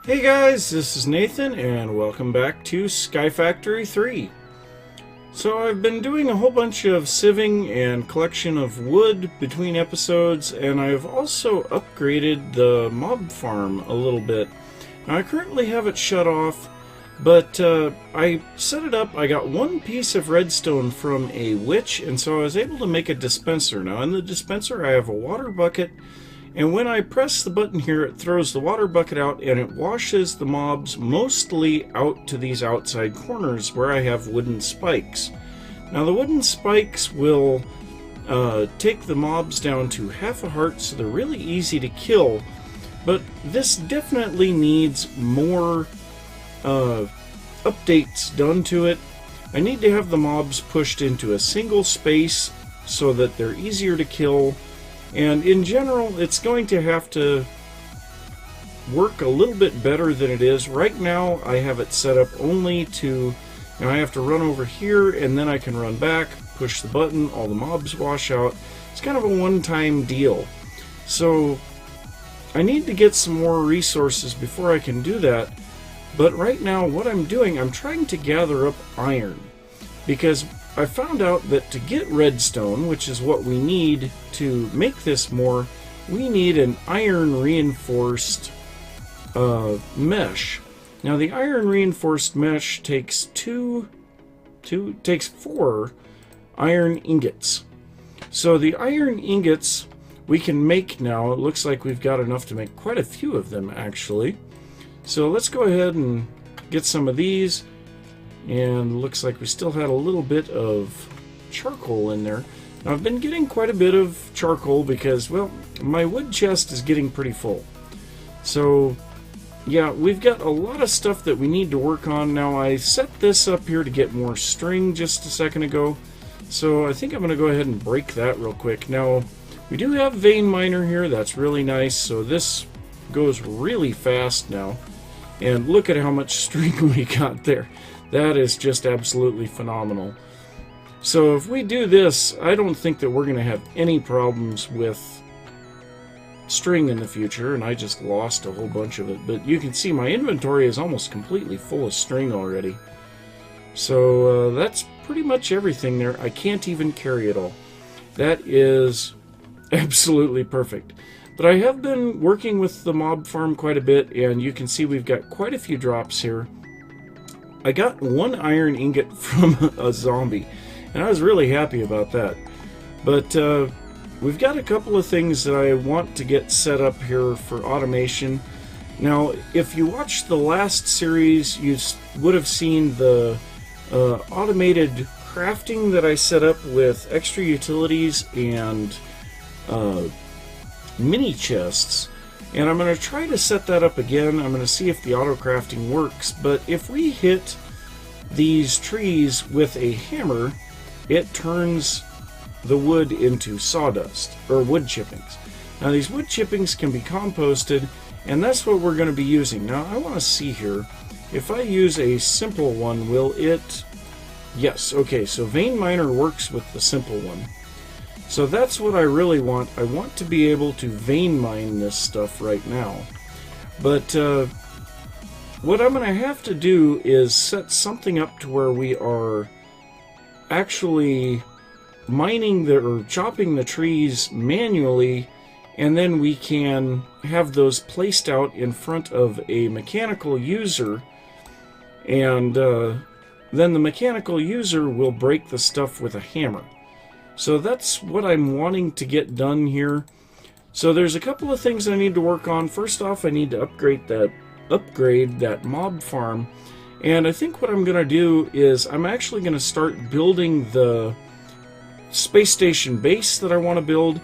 Hey guys, this is Nathan and welcome back to SkyFactory 3. So I've been doing a whole bunch of sieving and collection of wood between episodes, and I've also upgraded the mob farm a little bit. Now I currently have it shut off, but I set it up. I got one piece of redstone from a witch, and so I was able to make a dispenser. Now in the dispenser I have a water bucket, and when I press the button here, it throws the water bucket out and it washes the mobs mostly out to these outside corners where I have wooden spikes. Now the wooden spikes will take the mobs down to half a heart, so they're really easy to kill, but this definitely needs more updates done to it. I need to have the mobs pushed into a single space so that they're easier to kill. And in general, it's going to have to work a little bit better than it is. Right now, I have it set up only to... Now I have to run over here, and then I can run back, push the button, all the mobs wash out. It's kind of a one-time deal. So, I need to get some more resources before I can do that. But right now, what I'm doing, I'm trying to gather up iron. Because I found out that to get redstone, which is what we need to make this more, we need an iron reinforced mesh. Now the iron reinforced mesh takes takes 4 iron ingots. So the iron ingots we can make now. It looks like we've got enough to make quite a few of them actually. So let's go ahead and get some of these. And looks like we still had a little bit of charcoal in there. Now I've been getting quite a bit of charcoal because, well, my wood chest is getting pretty full. So, yeah, we've got a lot of stuff that we need to work on. Now I set this up here to get more string just a second ago. So I think I'm going to go ahead and break that real quick. Now, we do have vein miner here. That's really nice. So this goes really fast now. And look at how much string we got there. That is just absolutely phenomenal. So if we do this, I don't think that we're going to have any problems with string in the future, and I just lost a whole bunch of it. But you can see my inventory is almost completely full of string already. So that's pretty much everything there. I can't even carry it all. That is absolutely perfect. But I have been working with the mob farm quite a bit, and you can see we've got quite a few drops here. I got 1 iron ingot from a zombie, and I was really happy about that. But we've got a couple of things that I want to get set up here for automation. Now, if you watched the last series, you would have seen the automated crafting that I set up with extra utilities and mini chests. And I'm going to try to set that up again. I'm going to see if the auto crafting works. But if we hit these trees with a hammer, it turns the wood into sawdust, or wood chippings. Now these wood chippings can be composted, and that's what we're going to be using. Now I want to see here, if I use a simple one, will it... Yes, okay, so vein miner works with the simple one. So that's what I really want. I want to be able to vein mine this stuff right now. But what I'm going to have to do is set something up to where we are actually mining or chopping the trees manually, and then we can have those placed out in front of a mechanical user, and then the mechanical user will break the stuff with a hammer. So that's what I'm wanting to get done here. So there's a couple of things I need to work on. First off, I need to upgrade that mob farm. And I think what I'm going to do is I'm actually going to start building the space station base that I want to build.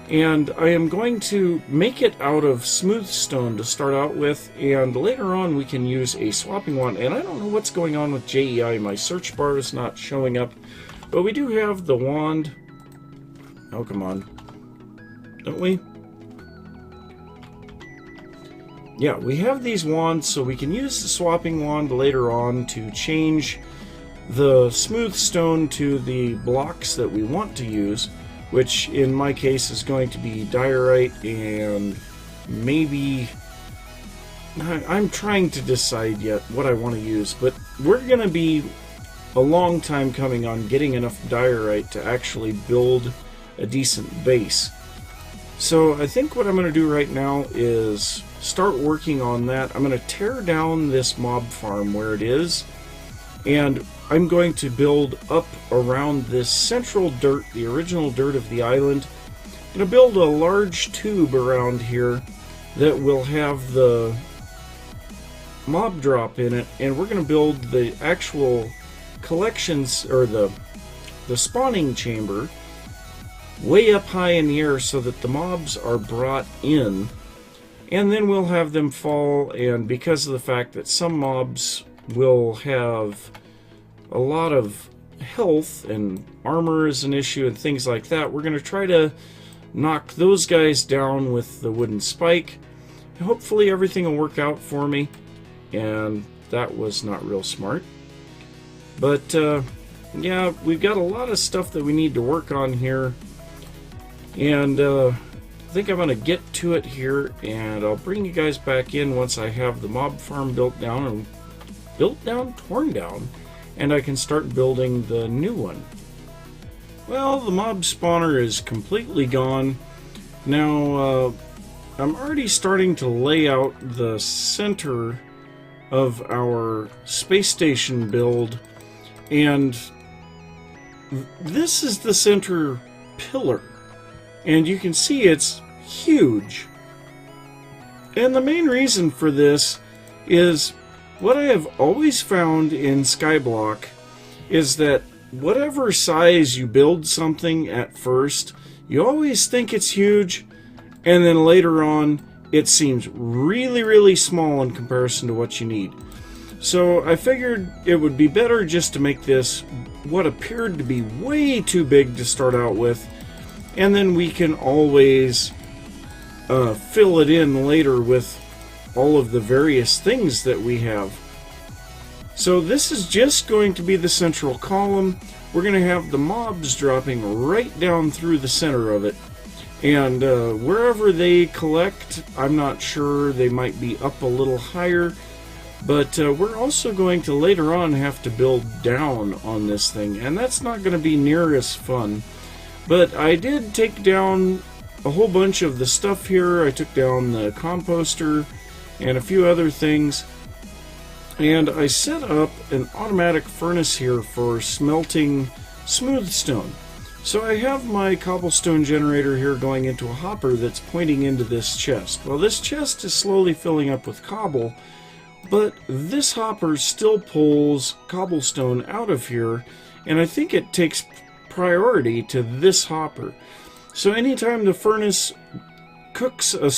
And I am going to make it out of smooth stone to start out with. And later on we can use a swapping wand. And I don't know what's going on with JEI. My search bar is not showing up. But we do have the wand. Oh, come on. Don't we? Yeah, we have these wands, so we can use the swapping wand later on to change the smooth stone to the blocks that we want to use, which in my case is going to be diorite and maybe I'm trying to decide yet what I want to use, but we're going to be a long time coming on getting enough diorite to actually build a decent base. So I think what I'm going to do right now is start working on that. I'm going to tear down this mob farm where it is, and I'm going to build up around this central dirt, the original dirt of the island. I'm going to build a large tube around here that will have the mob drop in it, and we're going to build the actual collections, or the spawning chamber, way up high in the air so that the mobs are brought in, and then we'll have them fall. And because of the fact that some mobs will have a lot of health and armor is an issue and things like that, we're going to try to knock those guys down with the wooden spike. Hopefully everything will work out for me. And that was not real smart. But yeah, we've got a lot of stuff that we need to work on here. And I think I'm going to get to it here, and I'll bring you guys back in once I have the mob farm built down, torn down, and I can start building the new one. Well, the mob spawner is completely gone. Now, I'm already starting to lay out the center of our space station build, and this is the center pillar, and you can see it's huge. And the main reason for this is what I have always found in Skyblock is that whatever size you build something at first, you always think it's huge, and then later on it seems really, really small in comparison to what you need. So I figured it would be better just to make this what appeared to be way too big to start out with, and then we can always fill it in later with all of the various things that we have. So this is just going to be the central column. We're going to have the mobs dropping right down through the center of it. And wherever they collect, I'm not sure, they might be up a little higher. But we're also going to later on have to build down on this thing, and that's not going to be near as fun. But I did take down a whole bunch of the stuff here. I took down the composter and a few other things. And I set up an automatic furnace here for smelting smooth stone. So I have my cobblestone generator here going into a hopper that's pointing into this chest. Well, this chest is slowly filling up with cobble, but this hopper still pulls cobblestone out of here, and I think it takes priority to this hopper. So anytime the furnace cooks a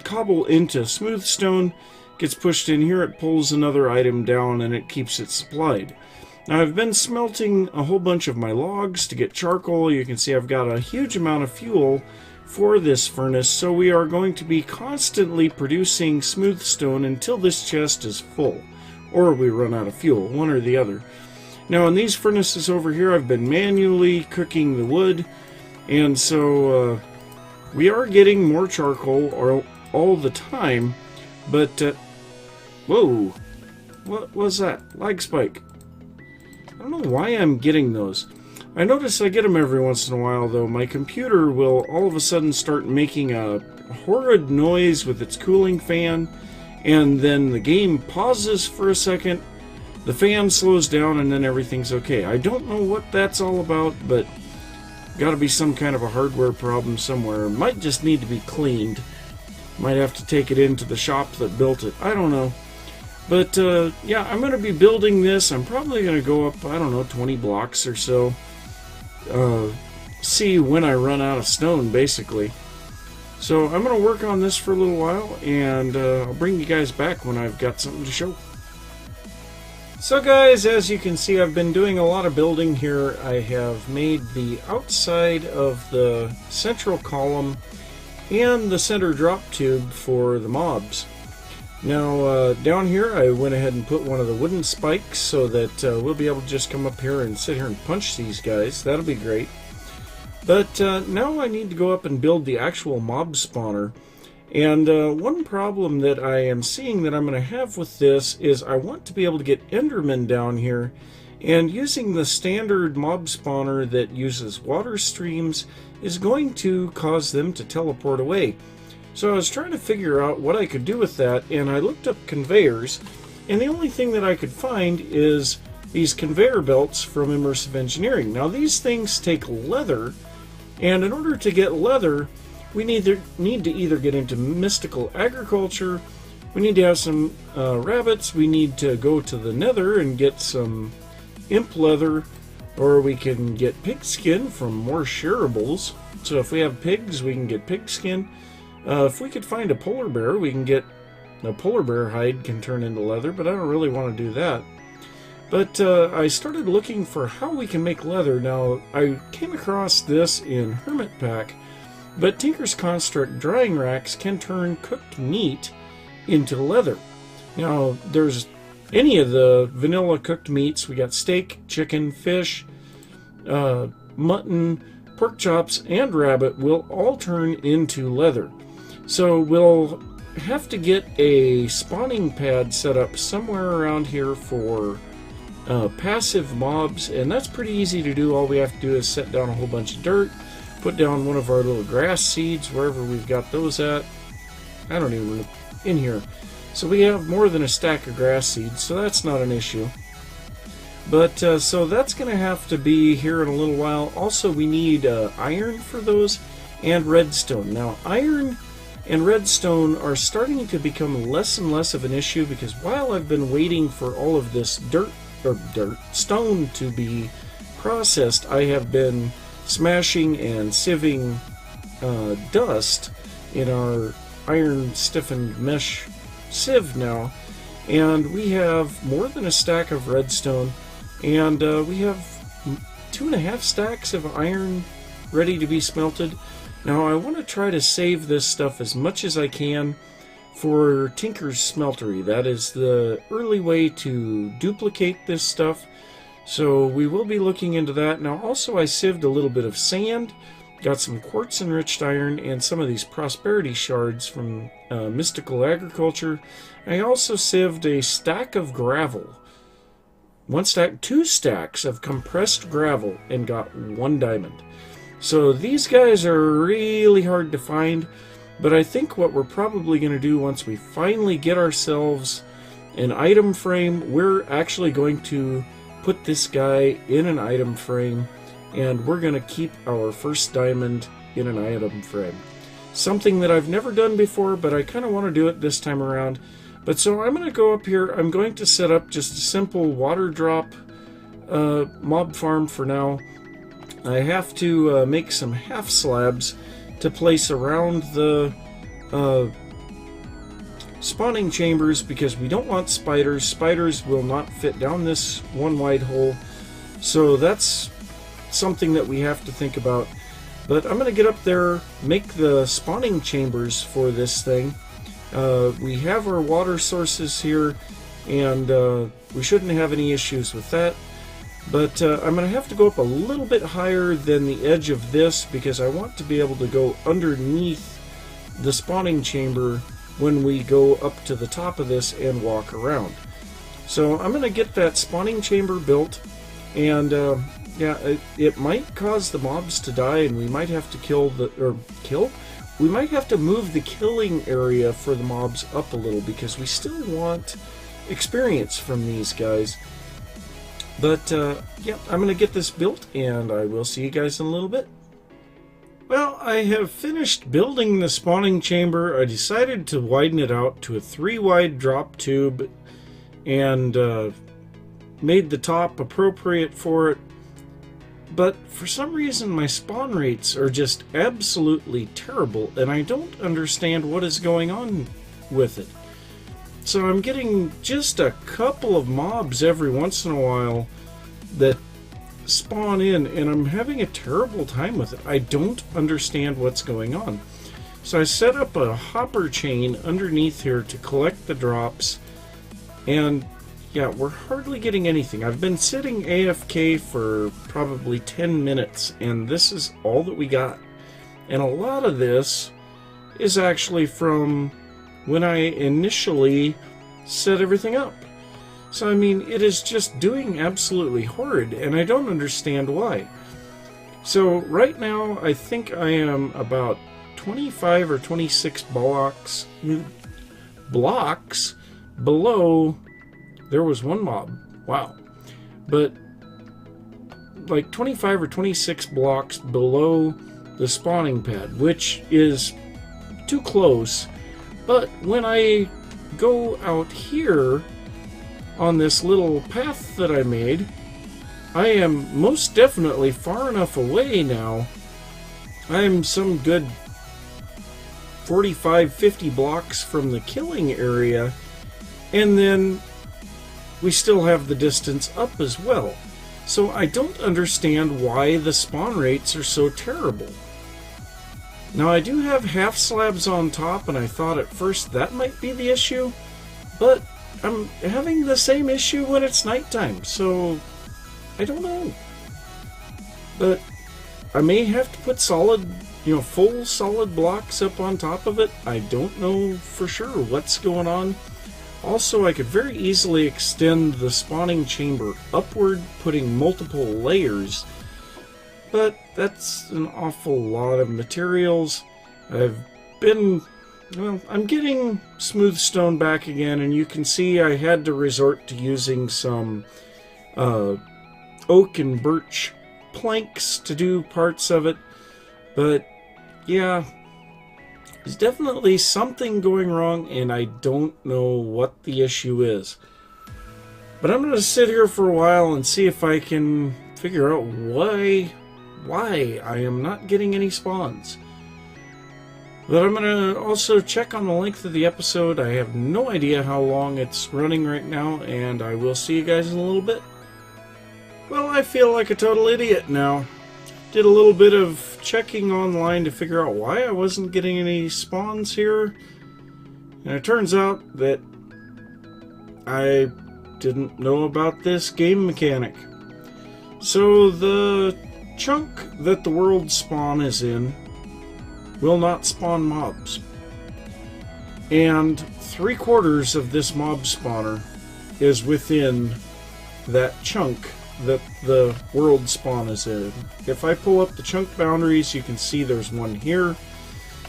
cobble into smooth stone, gets pushed in here, it pulls another item down and it keeps it supplied. Now I've been smelting a whole bunch of my logs to get charcoal. You can see I've got a huge amount of fuel for this furnace, so we are going to be constantly producing smooth stone until this chest is full, or we run out of fuel, one or the other. Now in these furnaces over here, I've been manually cooking the wood, and so we are getting more charcoal all the time, but whoa, what was that? Lag spike. I don't know why I'm getting those. I notice I get them every once in a while, though. My computer will all of a sudden start making a horrid noise with its cooling fan, and then the game pauses for a second, the fan slows down, and then everything's okay. I don't know what that's all about, but gotta be some kind of a hardware problem somewhere. Might just need to be cleaned. Might have to take it into the shop that built it. I don't know. But yeah, I'm going to be building this. I'm probably going to go up, I don't know, 20 blocks or so. See when I run out of stone, basically. So I'm going to work on this for a little while, and I'll bring you guys back when I've got something to show. So guys, as you can see, I've been doing a lot of building here. I have made the outside of the central column and the center drop tube for the mobs. Now down here I went ahead and put one of the wooden spikes so that we'll be able to just come up here and sit here and punch these guys. That'll be great. But now I need to go up and build the actual mob spawner. And one problem that I am seeing that I'm going to have with this is I want to be able to get Endermen down here, and using the standard mob spawner that uses water streams is going to cause them to teleport away. So I was trying to figure out what I could do with that, and I looked up conveyors, and the only thing that I could find is these conveyor belts from Immersive Engineering. Now these things take leather, and in order to get leather, we need to either get into mystical agriculture, we need to have some rabbits, we need to go to the nether and get some imp leather, or we can get pig skin from more shareables. So if we have pigs, we can get pig skin. If we could find a polar bear, we can get a polar bear hide can turn into leather, but I don't really want to do that. But I started looking for how we can make leather. Now, I came across this in Hermit Pack, but Tinker's Construct drying racks can turn cooked meat into leather. Now, there's any of the vanilla cooked meats. We got steak, chicken, fish, mutton, pork chops, and rabbit will all turn into leather. So we'll have to get a spawning pad set up somewhere around here for passive mobs, and that's pretty easy to do. All we have to do is set down a whole bunch of dirt, put down one of our little grass seeds wherever we've got those at. I don't even in here. So we have more than a stack of grass seeds, so that's not an issue. But so that's going to have to be here in a little while. Also, we need iron for those and redstone. Now, iron and redstone are starting to become less and less of an issue, because while I've been waiting for all of this stone to be processed, I have been smashing and sieving dust in our iron stiffened mesh sieve now, and we have more than a stack of redstone, and we have 2.5 stacks of iron ready to be smelted. Now I want to try to save this stuff as much as I can for Tinker's Smeltery. That is the early way to duplicate this stuff, so we will be looking into that. Now also, I sieved a little bit of sand, got some quartz enriched iron, and some of these prosperity shards from mystical agriculture. I also sieved a stack of gravel, 2 stacks of compressed gravel, and got 1 diamond. So these guys are really hard to find, but I think what we're probably going to do once we finally get ourselves an item frame, we're actually going to put this guy in an item frame, and we're going to keep our first diamond in an item frame. Something that I've never done before, but I kind of want to do it this time around. But so I'm going to go up here, I'm going to set up just a simple water drop mob farm for now. I have to make some half slabs to place around the spawning chambers, because we don't want spiders. Spiders will not fit down this one wide hole, so that's something that we have to think about. But I'm going to get up there, make the spawning chambers for this thing. We have our water sources here, and we shouldn't have any issues with that. But I'm going to have to go up a little bit higher than the edge of this, because I want to be able to go underneath the spawning chamber when we go up to the top of this and walk around. So I'm going to get that spawning chamber built, and yeah, it might cause the mobs to die, and we might have to we might have to move the killing area for the mobs up a little, because we still want experience from these guys. But yeah, I'm going to get this built, and I will see you guys in a little bit. Well, I have finished building the spawning chamber. I decided to widen it out to a 3-wide drop tube, and made the top appropriate for it. But for some reason my spawn rates are just absolutely terrible, and I don't understand what is going on with it. So I'm getting just a couple of mobs every once in a while that spawn in, and I'm having a terrible time with it. I don't understand what's going on. So I set up a hopper chain underneath here to collect the drops, and yeah, we're hardly getting anything. I've been sitting AFK for probably 10 minutes, and this is all that we got. And a lot of this is actually from when I initially set everything up. So, I mean, it is just doing absolutely horrid, and I don't understand why. So, right now, I think I am about 25 or 26 blocks below. There was one mob. Wow. But like 25 or 26 blocks below the spawning pad, which is too close. But when I go out here on this little path that I made, I am most definitely far enough away now. I'm some good 45-50 blocks from the killing area, and then we still have the distance up as well. So I don't understand why the spawn rates are so terrible. Now, I do have half slabs on top, and I thought at first that might be the issue, but I'm having the same issue when it's nighttime, so I don't know. But I may have to put solid, full solid blocks up on top of it. I don't know for sure what's going on. Also, I could very easily extend the spawning chamber upward, putting multiple layers, but that's an awful lot of materials. I'm getting smooth stone back again, and you can see I had to resort to using some oak and birch planks to do parts of it. But yeah, there's definitely something going wrong, and I don't know what the issue is. But I'm going to sit here for a while and see if I can figure out why I am not getting any spawns. But I'm going to also check on the length of the episode. I have no idea how long it's running right now, and I will see you guys in a little bit. Well, I feel like a total idiot now. Did a little bit of checking online to figure out why I wasn't getting any spawns here. And it turns out that I didn't know about this game mechanic. So the chunk that the world spawn is in will not spawn mobs. And 3/4 of this mob spawner is within that chunk that the world spawn is in. If I pull up the chunk boundaries, you can see there's one here.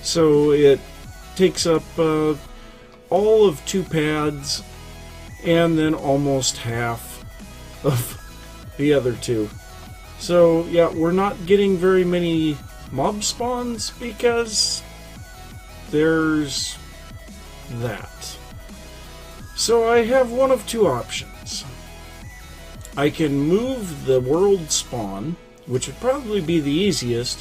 So it takes up all of 2 pads and then almost half of the other 2. So yeah, we're not getting very many mob spawns because there's that. So I have one of 2 options. I can move the world spawn, which would probably be the easiest,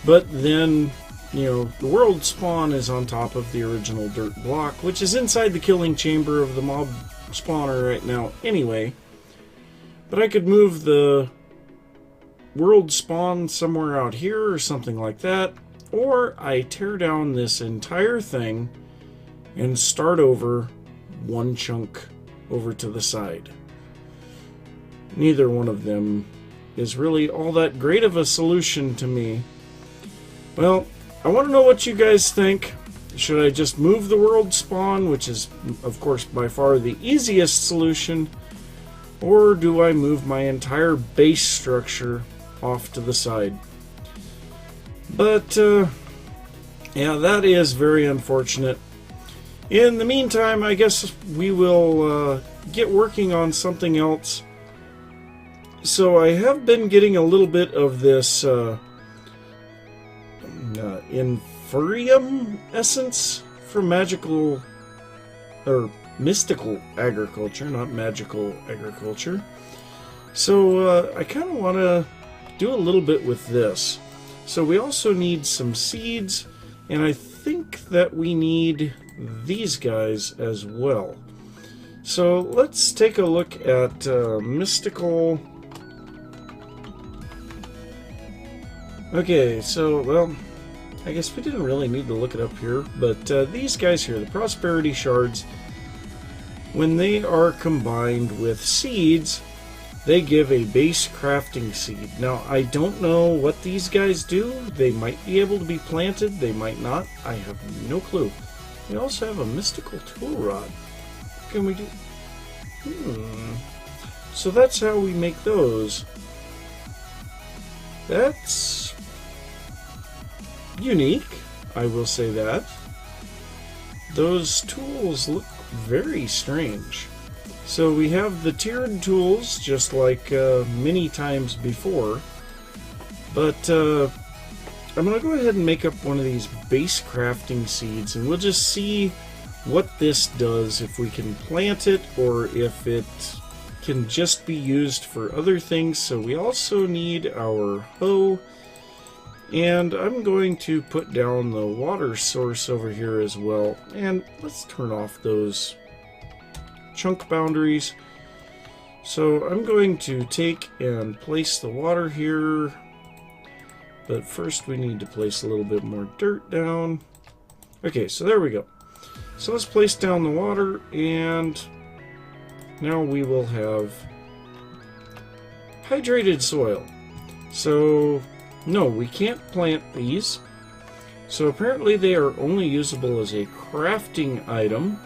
but then, the world spawn is on top of the original dirt block, which is inside the killing chamber of the mob spawner right now anyway. But I could move the world spawn somewhere out here or something like that, or I tear down this entire thing and start over one chunk over to the side. Neither one of them is really all that great of a solution to me. Well, I want to know what you guys think. Should I just move the world spawn, which is, of course, by far the easiest solution, or do I move my entire base structure off to the side? But, yeah, that is very unfortunate. In the meantime, I guess we will get working on something else. So I have been getting a little bit of this Inferium essence from magical, or mystical agriculture, not magical agriculture. So I kind of want to do a little bit with this. So we also need some seeds, and I think that we need these guys as well. So let's take a look at mystical. Okay, so, well, I guess we didn't really need to look it up here, but these guys here, the prosperity shards, when they are combined with seeds, they give a base crafting seed. Now, I don't know what these guys do. They might be able to be planted, they might not. I have no clue. We also have a mystical tool rod. What can we do? So that's how we make those. That's unique, I will say that. Those tools look very strange. So we have the tiered tools, just like many times before. But I'm going to go ahead and make up one of these base crafting seeds, and we'll just see what this does, if we can plant it or if it can just be used for other things. So we also need our hoe, and I'm going to put down the water source over here as well. And let's turn off those chunk boundaries. So I'm going to take and place the water here, but first we need to place a little bit more dirt down. Okay, so there we go. So let's place down the water, and now we will have hydrated soil. So no, we can't plant these. So apparently they are only usable as a crafting item.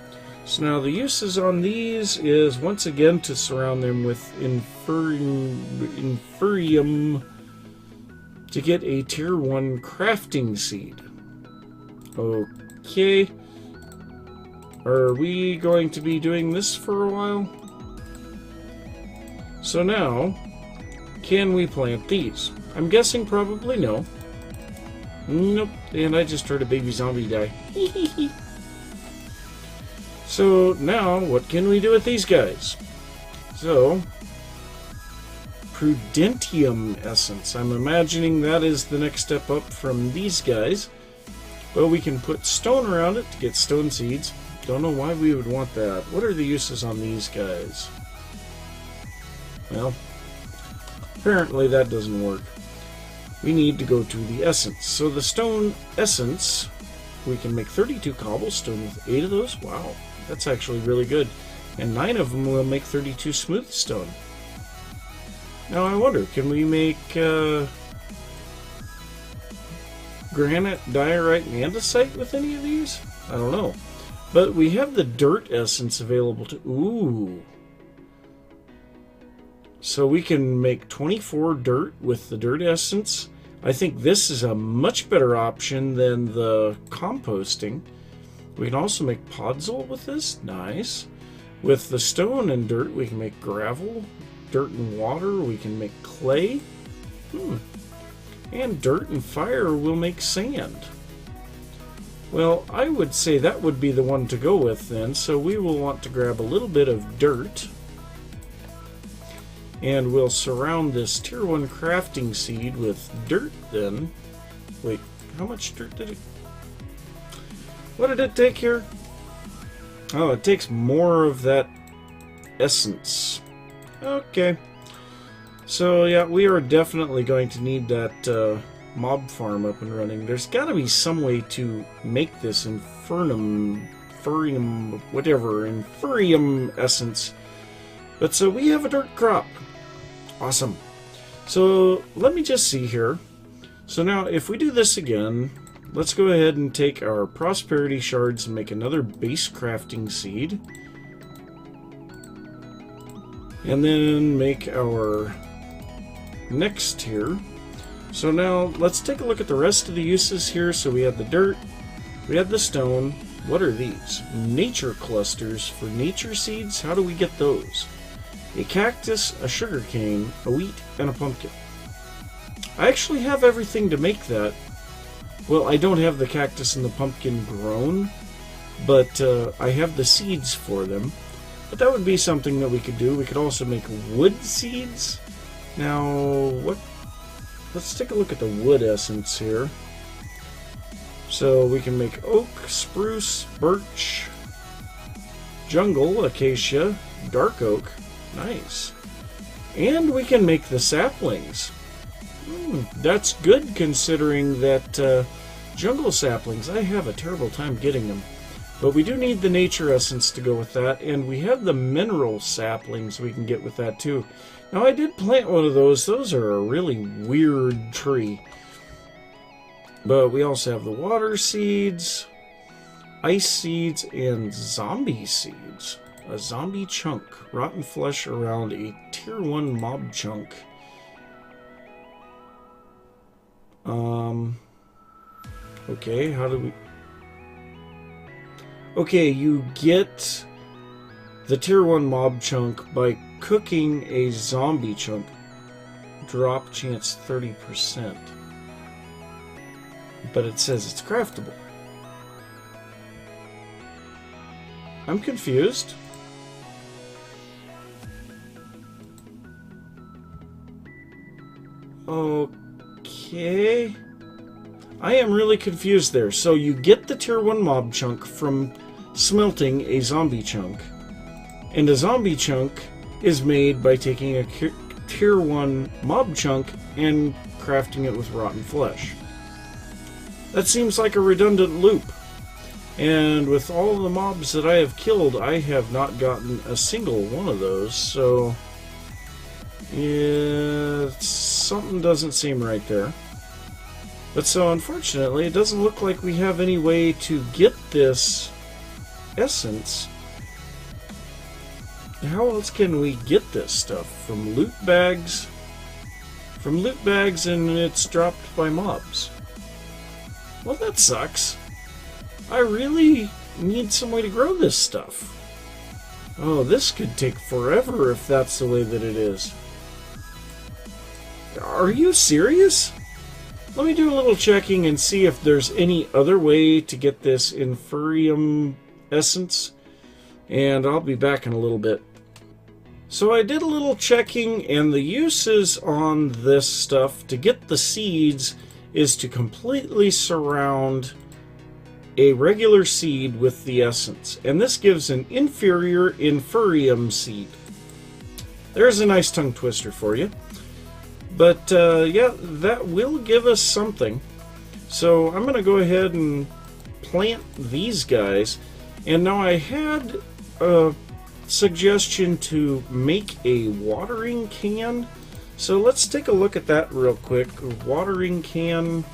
So now the uses on these is once again to surround them with inferium to get a tier 1 crafting seed. Okay. Are we going to be doing this for a while? So now, can we plant these? I'm guessing probably no. Nope. And I just heard a baby zombie die. So now, what can we do with these guys? So, Prudentium Essence. I'm imagining that is the next step up from these guys. Well, we can put stone around it to get stone seeds. Don't know why we would want that. What are the uses on these guys? Well, apparently that doesn't work. We need to go to the essence. So the stone essence, we can make 32 cobblestone with 8 of those. Wow, that's actually really good. And 9 of them will make 32 smooth stone. Now I wonder, can we make granite, diorite, and andesite with any of these? I don't know. But we have the dirt essence available to... Ooh. So we can make 24 dirt with the dirt essence. I think this is a much better option than the composting. We can also make podzol with this. Nice. With the stone and dirt, we can make gravel. Dirt and water, we can make clay. And dirt and fire will make sand. Well, I would say that would be the one to go with then. So we will want to grab a little bit of dirt. And we'll surround this tier 1 crafting seed with dirt then. Wait, how much dirt did it... What did it take here? Oh, it takes more of that essence. Okay. So yeah, we are definitely going to need that mob farm up and running. There's got to be some way to make this inferium essence. But so we have a dirt crop. Awesome. So let me just see here. So now if we do this again, let's go ahead and take our prosperity shards and make another base crafting seed. And then make our next tier. So now let's take a look at the rest of the uses here. So we have the dirt, we have the stone. What are these? Nature clusters for nature seeds. How do we get those? A cactus, a sugar cane, a wheat, and a pumpkin. I actually have everything to make that. Well, I don't have the cactus and the pumpkin grown, but I have the seeds for them. But that would be something that we could do. We could also make wood seeds. Now, what? Let's take a look at the wood essence here. So we can make oak, spruce, birch, jungle, acacia, dark oak. Nice. And we can make the saplings. That's good considering that jungle saplings, I have a terrible time getting them. But we do need the nature essence to go with that, and we have the mineral saplings we can get with that too. Now I did plant one of those. Those are a really weird tree. But we also have the water seeds, ice seeds, and zombie seeds. A zombie chunk. Rotten flesh around a tier 1 mob chunk. Okay, how do we... Okay, you get the tier 1 mob chunk by cooking a zombie chunk. Drop chance 30%. But it says it's craftable. I'm confused. Okay. I am really confused there. So you get the tier 1 mob chunk from smelting a zombie chunk. And a zombie chunk is made by taking a tier 1 mob chunk and crafting it with rotten flesh. That seems like a redundant loop. And with all of the mobs that I have killed, I have not gotten a single one of those, so... yeah, something doesn't seem right there. But so, unfortunately, it doesn't look like we have any way to get this essence. How else can we get this stuff? From loot bags? From loot bags, and it's dropped by mobs. Well, that sucks. I really need some way to grow this stuff. Oh, this could take forever if that's the way that it is. Are you serious? Let me do a little checking and see if there's any other way to get this inferium essence. And I'll be back in a little bit. So I did a little checking, and the uses on this stuff to get the seeds is to completely surround a regular seed with the essence. And this gives an inferior inferium seed. There's a nice tongue twister for you. But yeah, that will give us something. So I'm going to go ahead and plant these guys. And now I had a suggestion to make a watering can. So let's take a look at that real quick. Watering can.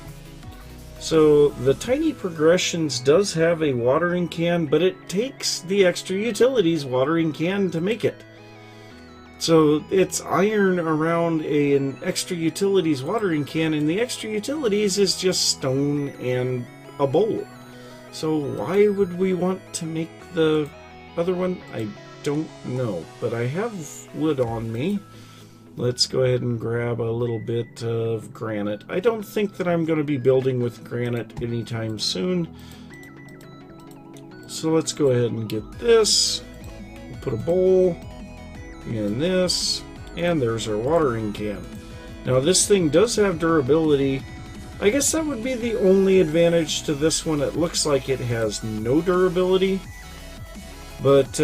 So the Tiny Progressions does have a watering can, but it takes the Extra Utilities watering can to make it. So it's iron around an Extra Utilities watering can, and the Extra Utilities is just stone and a bowl. So why would we want to make the other one? I don't know, but I have wood on me. Let's go ahead and grab a little bit of granite. I don't think that I'm going to be building with granite anytime soon. So let's go ahead and get this. We'll put a bowl in this, and there's our watering can. Now this thing does have durability. I guess that would be the only advantage to this one. It looks like it has no durability. But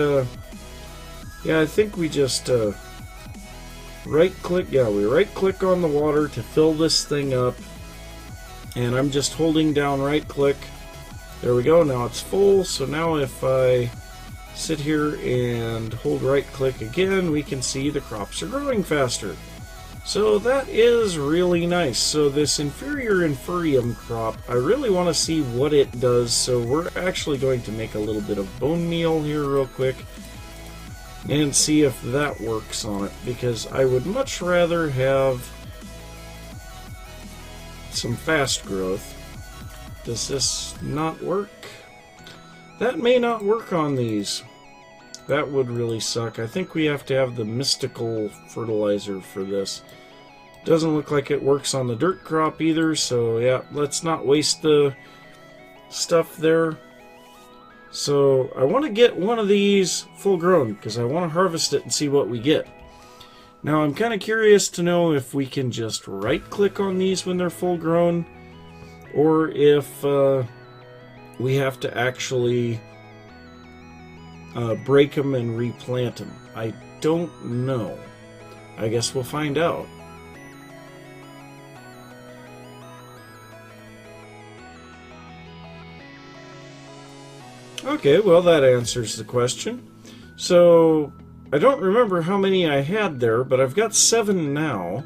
yeah, I think we just right-click, yeah, we right-click on the water to fill this thing up, and I'm just holding down right-click. There we go, now it's full, so now if I sit here and hold right-click again, we can see the crops are growing faster. So that is really nice. So this inferior inferium crop, I really want to see what it does, so we're actually going to make a little bit of bone meal here real quick and see if that works on it, because I would much rather have some fast growth. Does this not work? That may not work on these. That would really suck. I think we have to have the mystical fertilizer for this. Doesn't look like it works on the dirt crop either, so yeah, let's not waste the stuff there. So I want to get one of these full grown because I want to harvest it and see what we get. Now I'm kind of curious to know if we can just right click on these when they're full grown, or if we have to actually break them and replant them. I don't know. I guess we'll find out. Okay, well, that answers the question. So, I don't remember how many I had there, but I've got 7 now.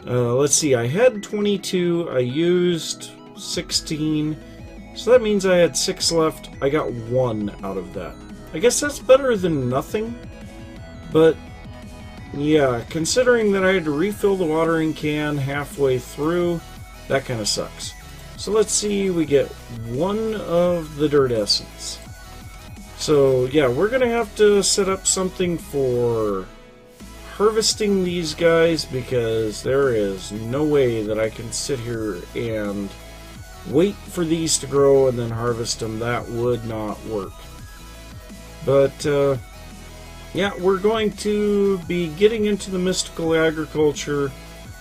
Let's see, I had 22, I used 16, so that means I had 6 left. I got 1 out of that. I guess that's better than nothing, but yeah, considering that I had to refill the watering can halfway through, that kind of sucks. So let's see, we get 1 of the dirt essence. So yeah, we're going to have to set up something for harvesting these guys, because there is no way that I can sit here and wait for these to grow and then harvest them. That would not work. But yeah, we're going to be getting into the mystical agriculture.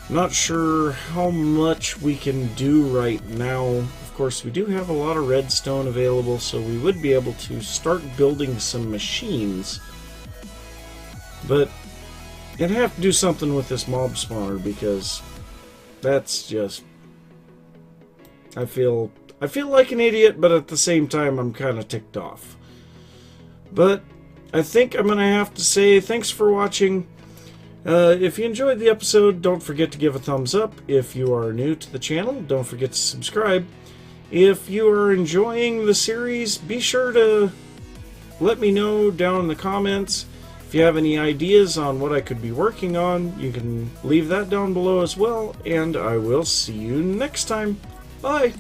Not sure how much we can do right now. Of course, we do have a lot of redstone available, so we would be able to start building some machines. But I'd have to do something with this mob spawner, because that's just... I feel like an idiot, but at the same time I'm kind of ticked off. But I think I'm going to have to say thanks for watching. If you enjoyed the episode, don't forget to give a thumbs up. If you are new to the channel, don't forget to subscribe. If you are enjoying the series, be sure to let me know down in the comments. If you have any ideas on what I could be working on, you can leave that down below as well, and I will see you next time. Bye!